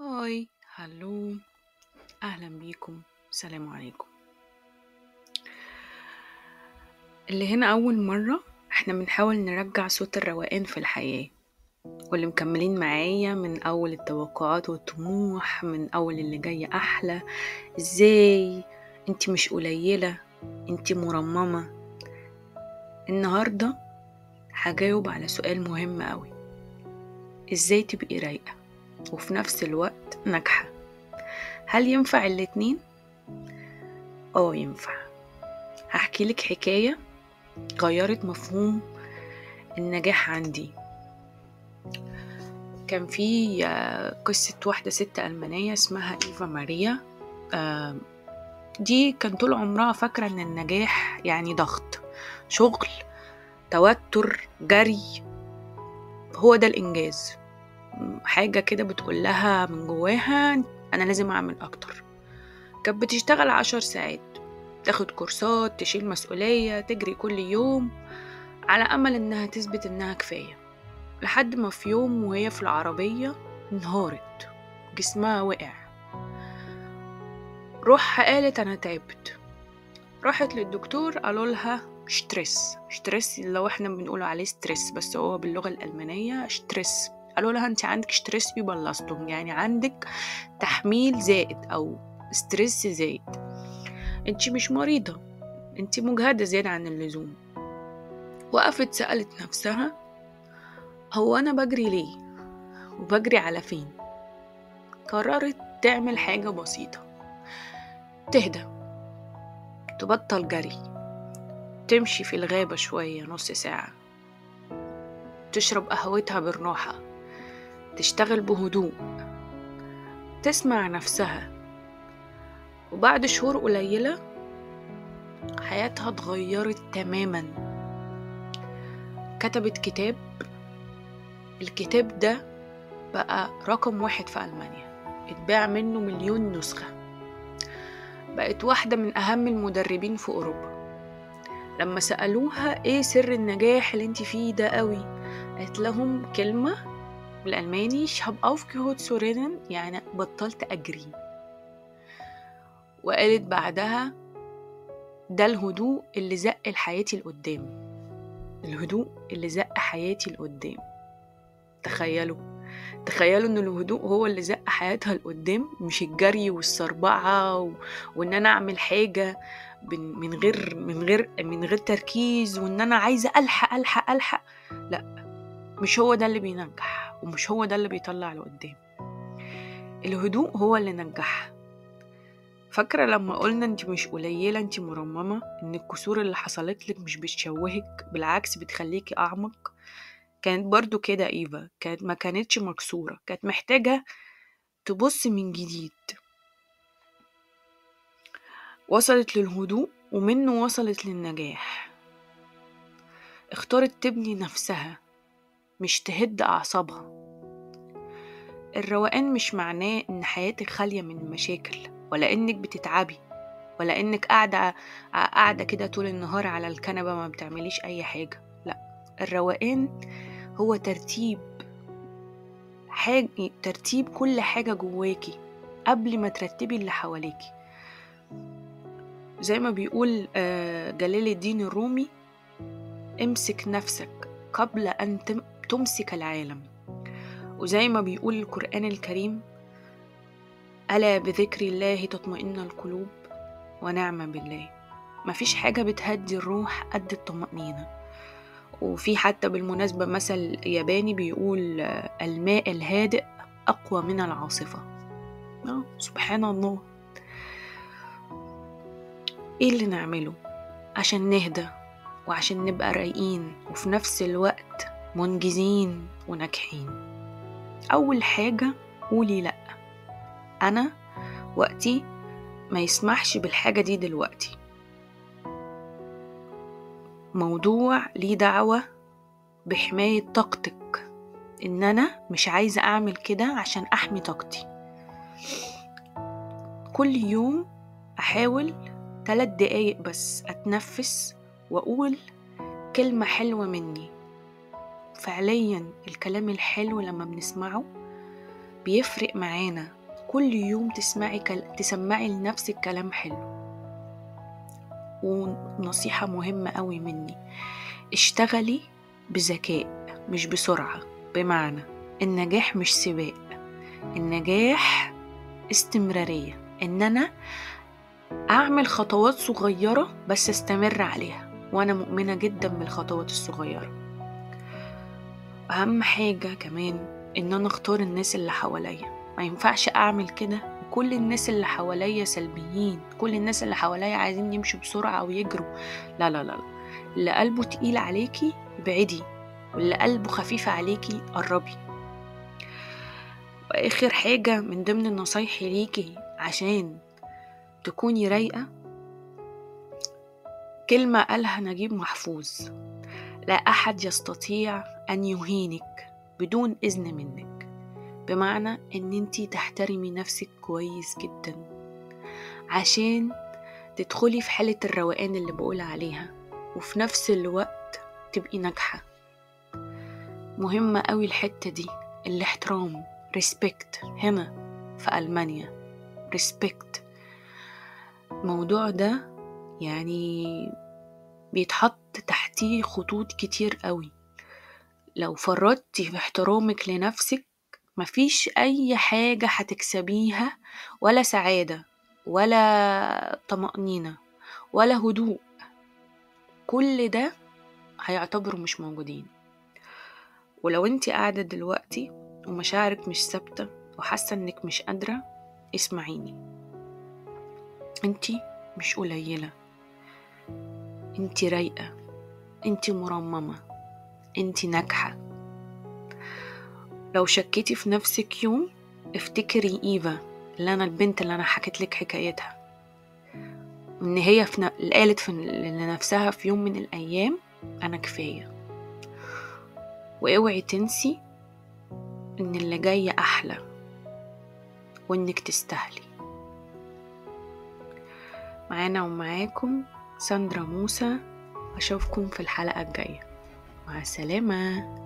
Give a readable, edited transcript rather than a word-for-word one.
هاي هلو، أهلا بيكم، سلام عليكم. اللي هنا أول مرة احنا بنحاول نرجع صوت الروقان في الحياة، واللي مكملين معايا من أول التوقعات والطموح، من أول اللي جاي أحلى. ازاي انتي مش قليلة، انتي مرممة. النهاردة هجاوب على سؤال مهم قوي: ازاي تبقي رايقة وفي نفس الوقت ناجحة؟ هل ينفع الاتنين؟ ينفع. هحكي لك حكاية غيرت مفهوم النجاح عندي. كان في قصة واحدة ست ألمانية اسمها إيفا ماريا. دي كان طول عمرها فاكرة إن النجاح يعني ضغط، شغل، توتر، جري، هو ده الإنجاز. حاجة كده بتقول لها من جواها أنا لازم أعمل أكتر. كانت بتشتغل 10 ساعات، تاخد كورسات، تشيل مسؤولية، تجري كل يوم على أمل إنها تثبت إنها كفاية، لحد ما في يوم وهي في العربية انهارت، جسمها وقع. روحها قالت أنا تعبت. راحت للدكتور، قالوا لها شتريس اللي احنا بنقول عليه ستريس، بس هو باللغة الألمانية شتريس. قالوا لها انت عندك شتريس بيبلستم، يعني عندك تحميل زائد أو ستريس زائد. انت مش مريضة، انت مجهدة زيادة عن اللزوم. وقفت سألت نفسها، هو أنا بجري ليه وبجري على فين؟ قررت تعمل حاجة بسيطة: تهدى، تبطل جري، تمشي في الغابة شوية نص ساعة، تشرب قهوتها بالراحة، تشتغل بهدوء، تسمع نفسها. وبعد شهور قليلة حياتها اتغيرت تماما. كتبت كتاب، الكتاب ده بقى رقم 1 في ألمانيا، اتباع منه 1,000,000 نسخة. بقت واحدة من أهم المدربين في أوروبا. لما سألوها ايه سر النجاح اللي انت فيه ده قوي، قالت لهم كلمة بالألماني: ich habe aufgehört zu rennen، يعني بطلت أجري. وقالت بعدها: ده الهدوء اللي زق حياتي لقدام، الهدوء اللي زق حياتي لقدام. تخيلوا ان الهدوء هو اللي زق حياتها لقدام، مش الجري والسربعة وان انا اعمل حاجة من غير تركيز، وان انا عايزة الحق. لا، مش هو ده اللي بينجح، ومش هو ده اللي بيطلع لقدام. الهدوء هو اللي نجحها. فاكرة لما قلنا انت مش قليلة، انت مرممة، ان الكسور اللي حصلت لك مش بتشوهك، بالعكس بتخليكي اعمق. كانت برضو كده إيفا، ما كانتش مكسورة، كانت محتاجة تبص من جديد. وصلت للهدوء، ومنه وصلت للنجاح. اختارت تبني نفسها، مش تهد أعصابها. الروقان مش معناه إن حياتك خالية من المشاكل، ولا إنك بتتعبي، ولا إنك قاعدة كده طول النهار على الكنبة ما بتعمليش أي حاجة. لا، الروقان هو ترتيب كل حاجة جواكي قبل ما ترتبي اللي حواليكي. زي ما بيقول جلال الدين الرومي: امسك نفسك قبل أن تمسك العالم. وزي ما بيقول القرآن الكريم: ألا بذكر الله تطمئن القلوب، ونعم بالله. مفيش حاجة بتهدي الروح قد الطمأنينة. وفي حتى بالمناسبة مثل ياباني بيقول: الماء الهادئ أقوى من العاصفة. سبحان الله. ايه اللي نعمله عشان نهدى، وعشان نبقى رايقين وفي نفس الوقت منجزين وناجحين؟ أول حاجة، قولي لأ. أنا وقتي ما يسمحش بالحاجة دي دلوقتي. موضوع ليه دعوة بحماية طاقتك، إن أنا مش عايزة أعمل كده عشان أحمي طاقتي. كل يوم أحاول 3 دقايق بس أتنفس وأقول كلمة حلوة مني. فعليا الكلام الحلو لما بنسمعه بيفرق معانا كل يوم تسمعي لنفسك كلام حلو. ونصيحة مهمة قوي مني، اشتغلي بذكاء مش بسرعة. بمعنى النجاح مش سباق، النجاح استمرارية، ان انا اعمل خطوات صغيرة بس استمر عليها، وانا مؤمنة جدا بالخطوات الصغيرة. اهم حاجة كمان ان انا اختار الناس اللي حواليا. ما ينفعش اعمل كده كل الناس اللي حواليا سلبيين، كل الناس اللي حواليا عايزين يمشوا بسرعة ويجروا. لا لا لا، اللي قلبه تقيل عليكي ابعدي، واللي قلبه خفيف عليكي قربي. واخر حاجة من ضمن النصايح ليكي عشان تكوني رايقة، كلمة قالها نجيب محفوظ: لا أحد يستطيع أن يهينك بدون إذن منك. بمعنى أن انتي تحترمي نفسك كويس جدا عشان تدخلي في حالة الروقان اللي بقول عليها، وفي نفس الوقت تبقي ناجحة. مهمة قوي الحتة دي، الاحترام، respect. هنا في ألمانيا respect، الموضوع ده يعني بيتحط تحتيه خطوط كتير قوي. لو فرطتي في احترامك لنفسك مفيش أي حاجة هتكسبيها، ولا سعادة ولا طمأنينة ولا هدوء، كل ده هيعتبروا مش موجودين. ولو انتي قاعدة دلوقتي ومشاعرك مش ثابتة وحاسة انك مش قادرة، اسمعيني، انتي مش قليلة، انتي رايقة، انتي مرممة، انتي ناجحة. لو شكيتي في نفسك يوم، افتكري إيفا اللي أنا البنت اللي أنا حكيت لك حكايتها، إن هي قالت لنفسها في يوم من الأيام أنا كفاية. واوعي تنسي إن اللي جاي أحلى وإنك تستاهلي. معانا ومعاكم ساندرا موسى، أشوفكم في الحلقة الجاية. مع السلامة.